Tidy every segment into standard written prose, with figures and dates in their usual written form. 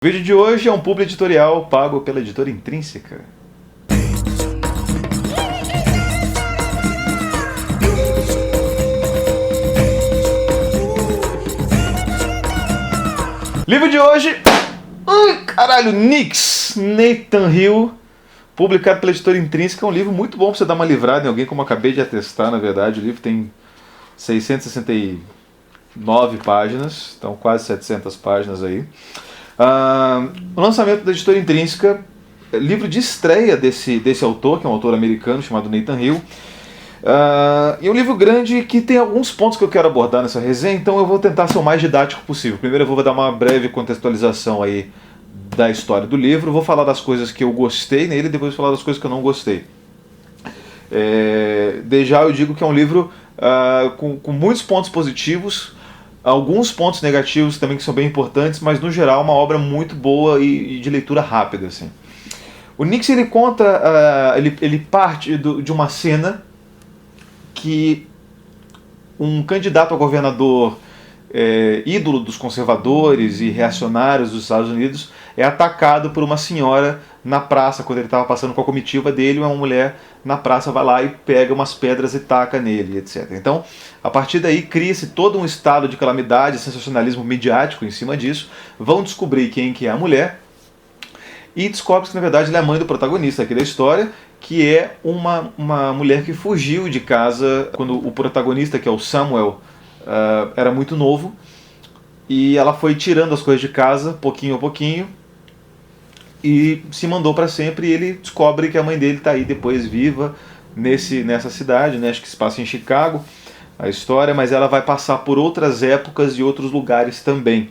O vídeo de hoje é um publi editorial pago pela editora Intrínseca. Livro de hoje... Nix, Nathan Hill, publicado pela editora Intrínseca. É um livro muito bom para você dar uma livrada em alguém, como eu acabei de atestar, na verdade. O livro tem 669 páginas, então quase 700 páginas aí. O lançamento da editora Intrínseca, livro de estreia desse autor, que é um autor americano chamado Nathan Hill. E um livro grande que tem alguns pontos que eu quero abordar nessa resenha, então eu vou tentar ser o mais didático possível. Primeiro eu vou dar uma breve contextualização aí da história do livro, vou falar das coisas que eu gostei nele e depois falar das coisas que eu não gostei. Desde já eu digo que é um livro com muitos pontos positivos, alguns pontos negativos também que são bem importantes, mas no geral uma obra muito boa e de leitura rápida, assim. O Nix, ele conta, ele parte de uma cena que um candidato a governador ídolo dos conservadores e reacionários dos Estados Unidos é atacado por uma senhora na praça, quando ele estava passando com a comitiva dele. Uma mulher na praça vai lá e pega umas pedras e taca nele, etc. Então, a partir daí cria-se todo um estado de calamidade, sensacionalismo midiático em cima disso. Vão descobrir quem que é a mulher e descobre que na verdade ela é a mãe do protagonista aqui da história, que é uma mulher que fugiu de casa quando o protagonista, que é o Samuel, era muito novo, e ela foi tirando as coisas de casa, pouquinho a pouquinho, e se mandou para sempre. E ele descobre que a mãe dele está aí depois viva nessa cidade, né? Acho que se passa em Chicago a história, mas ela vai passar por outras épocas e outros lugares também.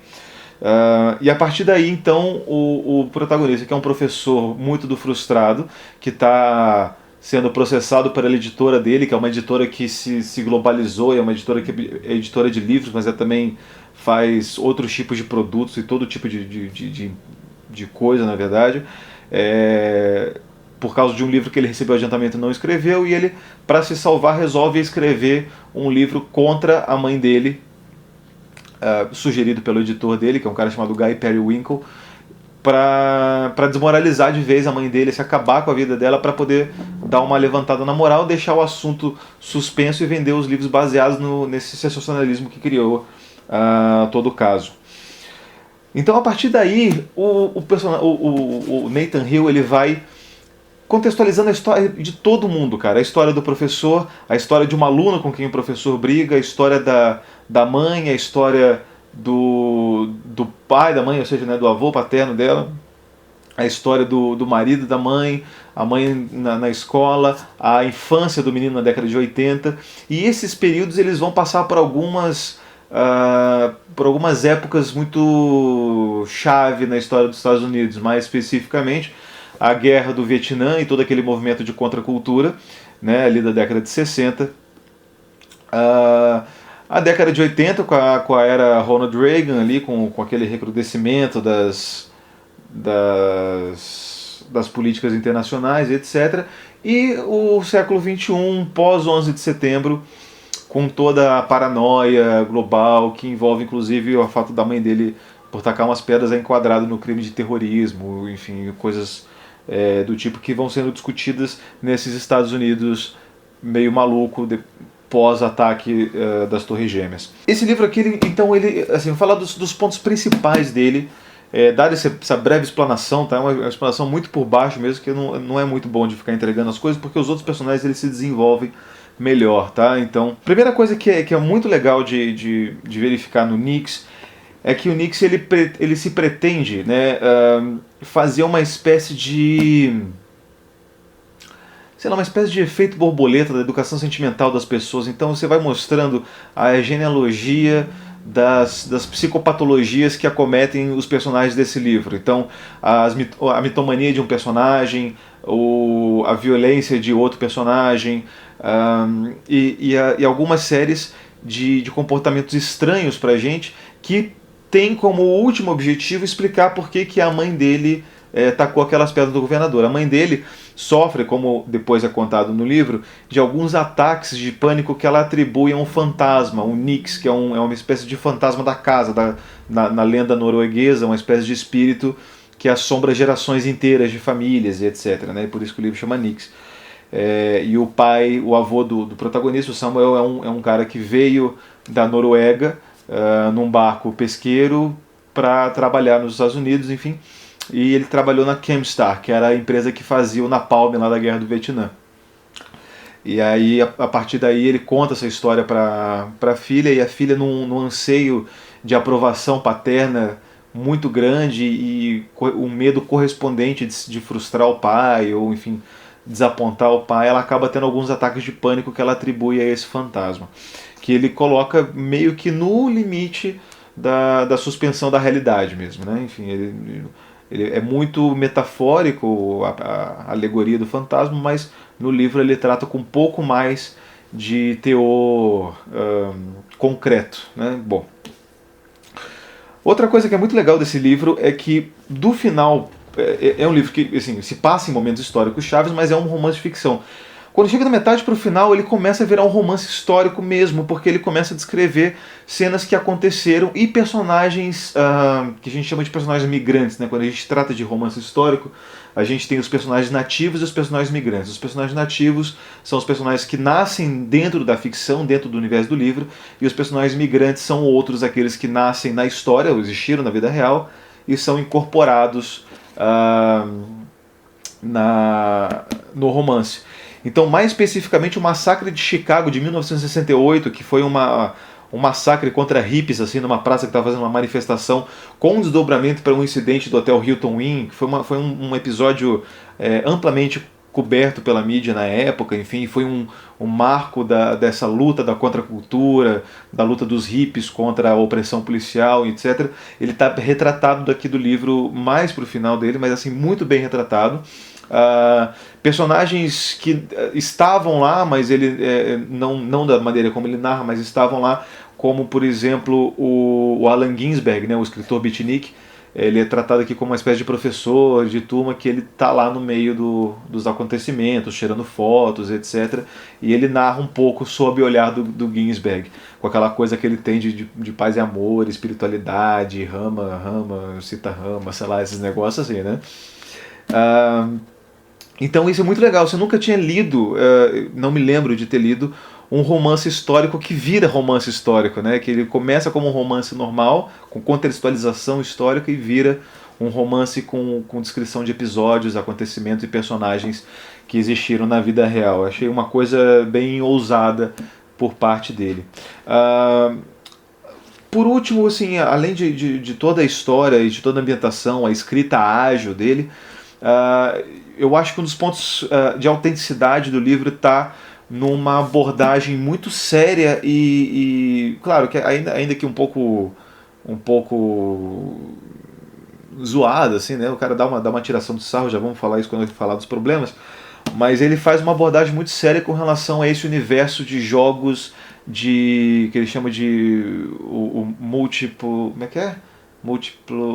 E a partir daí, então, o protagonista, que é um professor muito frustrado, que está sendo processado pela editora dele, que é uma editora que se globalizou, é uma editora que é editora de livros, mas também faz outros tipos de produtos e todo tipo de coisa, na verdade, por causa de um livro que ele recebeu adiantamento e não escreveu, e ele, para se salvar, resolve escrever um livro contra a mãe dele, sugerido pelo editor dele, que é um cara chamado Guy Periwinkle, para desmoralizar de vez a mãe dele, se acabar com a vida dela, para poder dar uma levantada na moral, deixar o assunto suspenso e vender os livros baseados nesse sensacionalismo que criou todo o caso. Então, a partir daí, o Nathan Hill, ele vai contextualizando a história de todo mundo, cara. A história do professor, a história de uma aluna com quem o professor briga, a história da mãe, a história do pai da mãe, ou seja, né, do avô paterno dela, a história do marido da mãe, a mãe na escola, a infância do menino na década de 80. E esses períodos eles vão passar por algumas épocas muito chave na história dos Estados Unidos, mais especificamente a guerra do Vietnã e todo aquele movimento de contracultura, né, ali da década de 60. A década de 80 com a era Ronald Reagan, ali, com aquele recrudescimento das políticas internacionais, etc. E o século XXI, pós 11 de setembro, com toda a paranoia global, que envolve inclusive o fato da mãe dele, por tacar umas pedras, é enquadrado no crime de terrorismo, enfim, coisas do tipo que vão sendo discutidas nesses Estados Unidos meio maluco, pós-ataque das Torres Gêmeas. Esse livro aqui, então, assim, vou falar dos pontos principais dele, dada essa breve explanação, tá? Uma explanação muito por baixo mesmo, que não é muito bom de ficar entregando as coisas, porque os outros personagens eles se desenvolvem melhor, tá? Então, primeira coisa que é muito legal de verificar no Nix é que o Nix ele se pretende, né, fazer uma espécie de, sei lá, uma espécie de efeito borboleta da educação sentimental das pessoas. Então você vai mostrando a genealogia das psicopatologias que acometem os personagens desse livro. Então, a mitomania de um personagem, a violência de outro personagem, e algumas séries de comportamentos estranhos pra gente, que tem como último objetivo explicar por que a mãe dele tacou aquelas pedras do governador. A mãe dele sofre, como depois é contado no livro, de alguns ataques de pânico que ela atribui a um fantasma, um Nix, que é uma espécie de fantasma da casa, na lenda norueguesa, uma espécie de espírito que assombra gerações inteiras de famílias e etc. Né? E por isso que o livro chama Nix. E o pai, o avô do protagonista, o Samuel, é um cara que veio da Noruega num barco pesqueiro para trabalhar nos Estados Unidos, enfim. E ele trabalhou na Chemstar, que era a empresa que fazia o napalm lá da Guerra do Vietnã. E aí, a partir daí, ele conta essa história para a filha, e a filha, num anseio de aprovação paterna muito grande e um medo correspondente de frustrar o pai, ou enfim, desapontar o pai, ela acaba tendo alguns ataques de pânico que ela atribui a esse fantasma, que ele coloca meio que no limite da suspensão da realidade mesmo, né? Enfim, ele é muito metafórico a alegoria do fantasma, mas no livro ele trata com um pouco mais de teor concreto, né? Bom, outra coisa que é muito legal desse livro é que do final é um livro que assim, se passa em momentos históricos chaves, mas é um romance de ficção. Quando chega da metade para o final, ele começa a virar um romance histórico mesmo, porque ele começa a descrever cenas que aconteceram e personagens que a gente chama de personagens migrantes, né? Quando a gente trata de romance histórico, a gente tem os personagens nativos e os personagens migrantes. Os personagens nativos são os personagens que nascem dentro da ficção, dentro do universo do livro, e os personagens migrantes são outros, aqueles que nascem na história, ou existiram na vida real, e são incorporados no romance. Então, mais especificamente, o Massacre de Chicago de 1968, que foi um massacre contra hippies, assim, numa praça que estava fazendo uma manifestação, com um desdobramento para um incidente do Hotel Hilton Inn, que foi um episódio amplamente coberto pela mídia na época, enfim, foi um marco dessa luta da contracultura, da luta dos hippies contra a opressão policial, etc. Ele está retratado daqui do livro mais para o final dele, mas assim, muito bem retratado. Personagens que estavam lá, mas ele não da maneira como ele narra, mas estavam lá, como por exemplo o Allen Ginsberg, né, o escritor beatnik. Ele é tratado aqui como uma espécie de professor de turma, que ele está lá no meio dos acontecimentos, tirando fotos, etc. E ele narra um pouco sob o olhar do Ginsberg, com aquela coisa que ele tem de paz e amor, espiritualidade, cita Rama, sei lá, esses negócios assim, né? Então isso é muito legal. Você nunca tinha lido, não me lembro de ter lido, um romance histórico que vira romance histórico, né? Que ele começa como um romance normal, com contextualização histórica, e vira um romance com descrição de episódios, acontecimentos e personagens que existiram na vida real. Achei uma coisa bem ousada por parte dele. Por último, assim, além de toda a história e de toda a ambientação, a escrita ágil dele, eu acho que um dos pontos de autenticidade do livro está numa abordagem muito séria e claro, que ainda que um pouco zoada, assim, né? O cara dá uma tiração de sarro, já vamos falar isso quando ele falar dos problemas, mas ele faz uma abordagem muito séria com relação a esse universo de jogos que ele chama de o múltiplo, como é que é?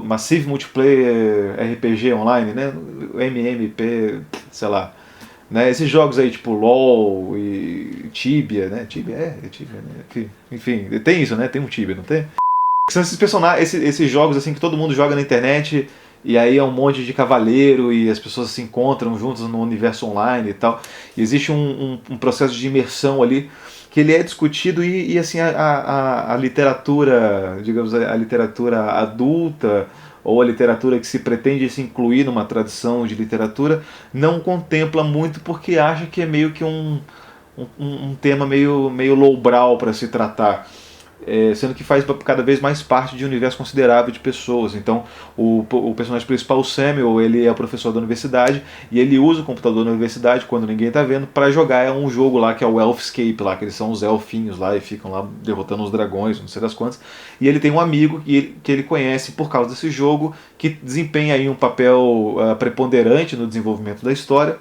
Massive Multiplayer RPG Online, né? O MMP, sei lá. Né? Esses jogos aí tipo LoL e Tibia, né? Tibia, né? Enfim, tem isso, né? Tem um Tibia, não tem? São esses personagens, esses jogos assim que todo mundo joga na internet, e aí é um monte de cavaleiro e as pessoas se encontram juntos no universo online e tal. E existe um processo de imersão ali que ele é discutido e assim a literatura, digamos, a literatura adulta ou a literatura que se pretende se incluir numa tradição de literatura não contempla muito, porque acha que é meio que um tema meio lowbrow para se tratar. Sendo que faz cada vez mais parte de um universo considerável de pessoas. Então o personagem principal, o Samuel, ele é professor da universidade e ele usa o computador na universidade quando ninguém está vendo para jogar um jogo lá que é o Elfscape, lá, que eles são os elfinhos lá e ficam lá derrotando os dragões, não sei das quantas. E ele tem um amigo que ele conhece por causa desse jogo, que desempenha aí um papel preponderante no desenvolvimento da história,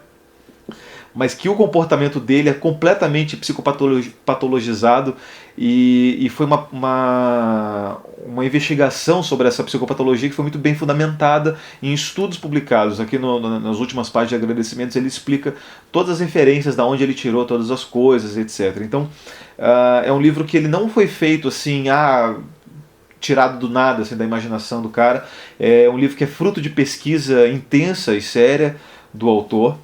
mas que o comportamento dele é completamente psicopatologizado, e foi uma investigação sobre essa psicopatologia que foi muito bem fundamentada em estudos publicados. Aqui nas últimas páginas de agradecimentos ele explica todas as referências, da onde ele tirou todas as coisas, etc. Então é um livro que ele não foi feito assim, tirado do nada, assim, da imaginação do cara. É um livro que é fruto de pesquisa intensa e séria do autor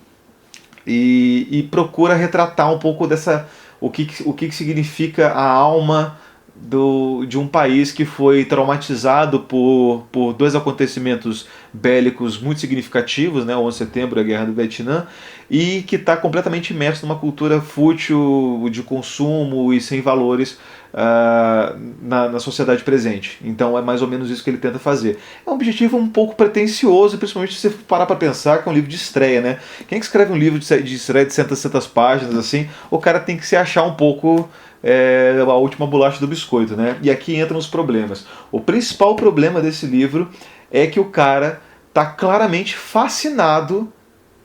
e procura retratar um pouco dessa o que significa a alma de um país que foi traumatizado por dois acontecimentos bélicos muito significativos, né, o 11 de setembro e a Guerra do Vietnã, e que está completamente imerso numa cultura fútil de consumo e sem valores na sociedade presente. Então é mais ou menos isso que ele tenta fazer. É um objetivo um pouco pretensioso, principalmente se você parar para pensar que é um livro de estreia, né? Quem é que escreve um livro de estreia de 100 páginas assim, o cara tem que se achar um pouco a última bolacha do biscoito, né? E aqui entram os problemas. O principal problema desse livro é que o cara tá claramente fascinado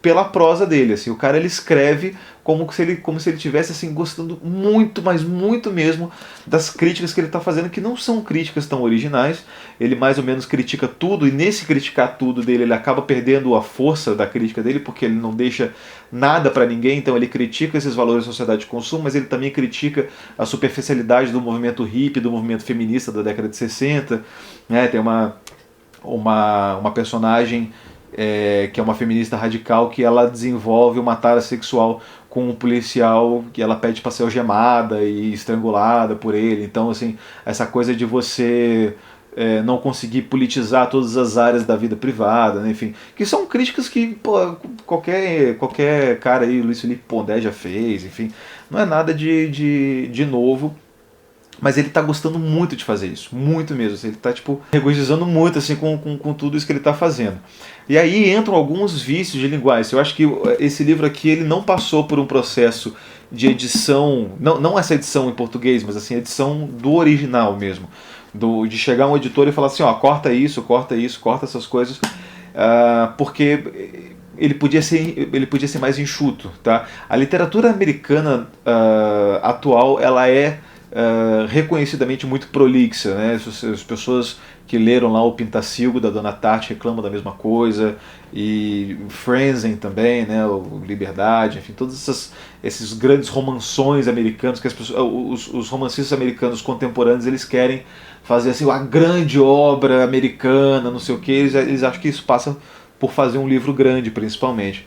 pela prosa dele, assim. O cara, ele escreve como se ele tivesse assim gostando muito, mas muito mesmo das críticas que ele está fazendo, que não são críticas tão originais. Ele mais ou menos critica tudo, e nesse criticar tudo dele ele acaba perdendo a força da crítica dele, porque ele não deixa nada para ninguém. Então ele critica esses valores da sociedade de consumo, mas ele também critica a superficialidade do movimento hippie, do movimento feminista da década de 60, né? Tem uma personagem que é uma feminista radical, que ela desenvolve uma tara sexual com um policial que ela pede para ser algemada e estrangulada por ele. Então, assim, essa coisa de você não conseguir politizar todas as áreas da vida privada, né? Enfim, que são críticas que qualquer cara aí, Luiz Felipe Pondé já fez, enfim, não é nada de novo. Mas ele tá gostando muito de fazer isso, muito mesmo. Assim, ele tá tipo regozijando muito assim com tudo isso que ele tá fazendo. E aí entram alguns vícios de linguagem. Eu acho que esse livro aqui ele não passou por um processo de edição, não essa edição em português, mas assim, a edição do original mesmo. De chegar um editor e falar assim, ó, corta isso, corta essas coisas, porque ele podia ser mais enxuto, tá? A literatura americana atual, ela é reconhecidamente muito prolixa, né? As pessoas que leram lá o Pintacilgo da Dona Tati reclamam da mesma coisa, e Frenzen também, né? O Liberdade, enfim, todos esses grandes romanções americanos que os romancistas americanos contemporâneos eles querem fazer assim a grande obra americana, não sei o que, eles acham que isso passa por fazer um livro grande, principalmente.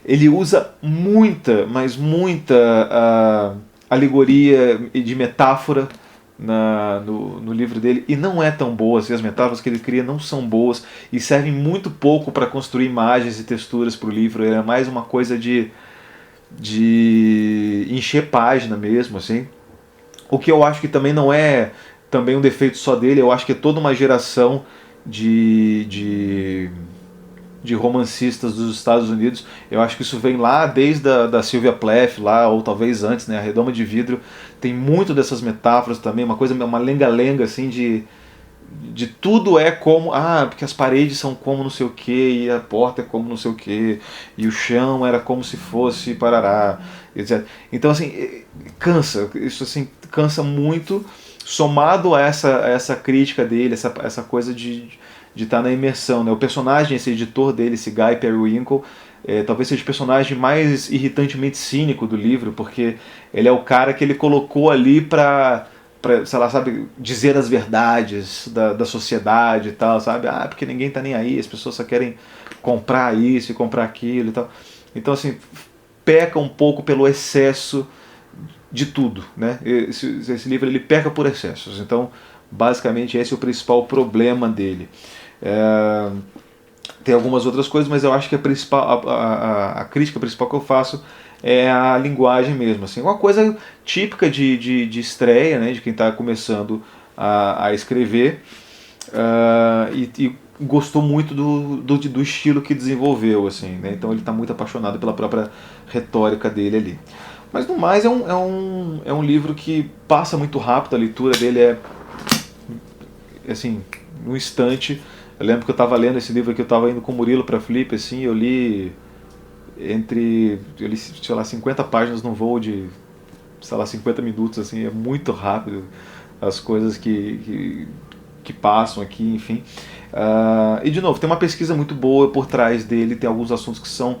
Ele usa muita, mas muita alegoria de metáfora no livro dele, e não é tão boa, assim, as metáforas que ele cria não são boas e servem muito pouco para construir imagens e texturas para o livro. É mais uma coisa de encher página mesmo, assim. O que eu acho que também não é também um defeito só dele, eu acho que é toda uma geração de romancistas dos Estados Unidos. Eu acho que isso vem lá desde da Sylvia Plath, lá, ou talvez antes, né? A Redoma de Vidro tem muito dessas metáforas também, uma lenga-lenga assim de tudo é como, porque as paredes são como não sei o que, e a porta é como não sei o que, e o chão era como se fosse parará, etc. Então assim, cansa, isso assim, cansa muito, somado a essa crítica dele, essa coisa de estar na imersão, né? O personagem, esse editor dele, esse Guy Periwinkle, talvez seja o personagem mais irritantemente cínico do livro, porque ele é o cara que ele colocou ali para sei lá, sabe, dizer as verdades da sociedade e tal, sabe? Porque ninguém tá nem aí, as pessoas só querem comprar isso e comprar aquilo e tal. Então, assim, peca um pouco pelo excesso de tudo, né? Esse livro, ele peca por excessos. Então, basicamente, esse é o principal problema dele. Tem algumas outras coisas, mas eu acho que a crítica principal que eu faço é a linguagem mesmo, assim, uma coisa típica de estreia, né, de quem está começando a escrever, e gostou muito do estilo que desenvolveu, assim, né, então ele está muito apaixonado pela própria retórica dele ali. Mas no mais é um livro que passa muito rápido, a leitura dele é assim, no instante. Eu lembro que eu estava lendo esse livro aqui, eu estava indo com o Murilo para Flip, assim, eu li, sei lá, 50 páginas num voo de, sei lá, 50 minutos, assim, é muito rápido as coisas que passam aqui, enfim. E de novo, tem uma pesquisa muito boa por trás dele, tem alguns assuntos que são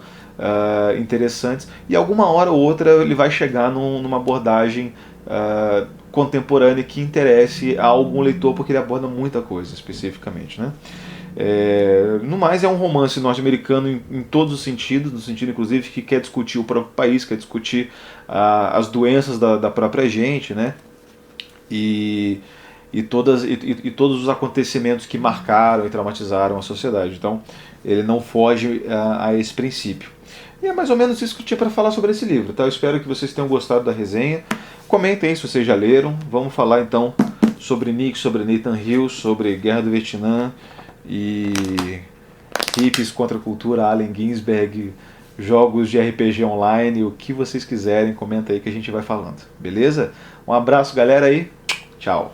interessantes, e alguma hora ou outra ele vai chegar numa abordagem contemporânea que interesse a algum leitor, porque ele aborda muita coisa especificamente, né? No mais, é um romance norte-americano em todos os sentidos, no sentido inclusive que quer discutir o próprio país, quer discutir as doenças da própria gente, né? E todos os acontecimentos que marcaram e traumatizaram a sociedade. Então, ele não foge a esse princípio. E é mais ou menos isso que eu tinha para falar sobre esse livro. Tá? Eu espero que vocês tenham gostado da resenha. Comentem aí se vocês já leram. Vamos falar então sobre Nick, sobre Nathan Hill, sobre Guerra do Vietnã e hippies contra a cultura, Allen Ginsberg, jogos de RPG online, o que vocês quiserem, comenta aí que a gente vai falando. Beleza? Um abraço, galera aí. Tchau.